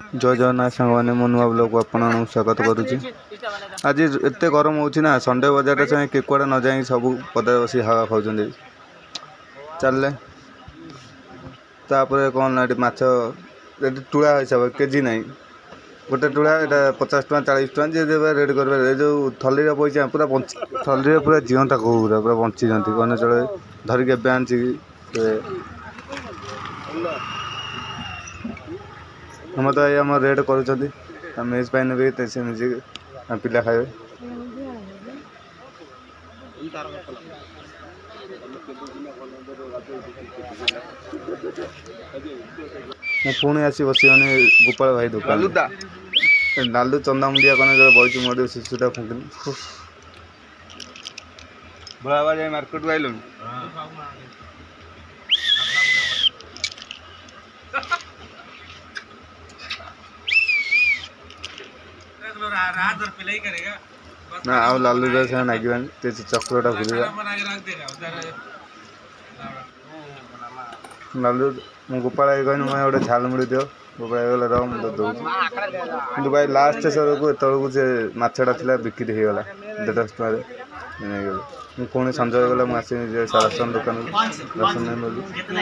जय जगन्नाथ सांग मैंने मो नुआ ब्लॉग को आपण स्वागत करुच्ची। आज एत गरम होना संडे बजार चाहे कि कड़े न जाए सब पद बस हावा खाऊँ चलले तापर कौन ना माछ टूला हिसाब केजी ना गोटे टूला यहाँ 50 टका 40 टका जी रेड कर जो थली पैसा पूरा थली पूरा जीवंता कौरा पूरा बंची कहने चले धरिक ए आनी हम तो ये रेड कर मेज पाइन भी से निजे पिला खाए पुणी आसी बस गोपाल भाई दुकान नालू चंदा मुंडिया कने बही मोड़ी शिशुटा फुंकिनी बड़ा जाए मार्केट को आइल ना आउ लालू से नागिबानी चक्रटा घूरवा लालू मु गोपाल भाई कहनी मैं गोटे झाल मुड़ी दियो गोपाल भाई गला रह मुझे दूसरी कि भाई लास्ट सरक एतलू से मछटा था बिक्री हो गला 150 टकर नहीं पुणी संजय गला मुझे राशन दुकान राशन नहीं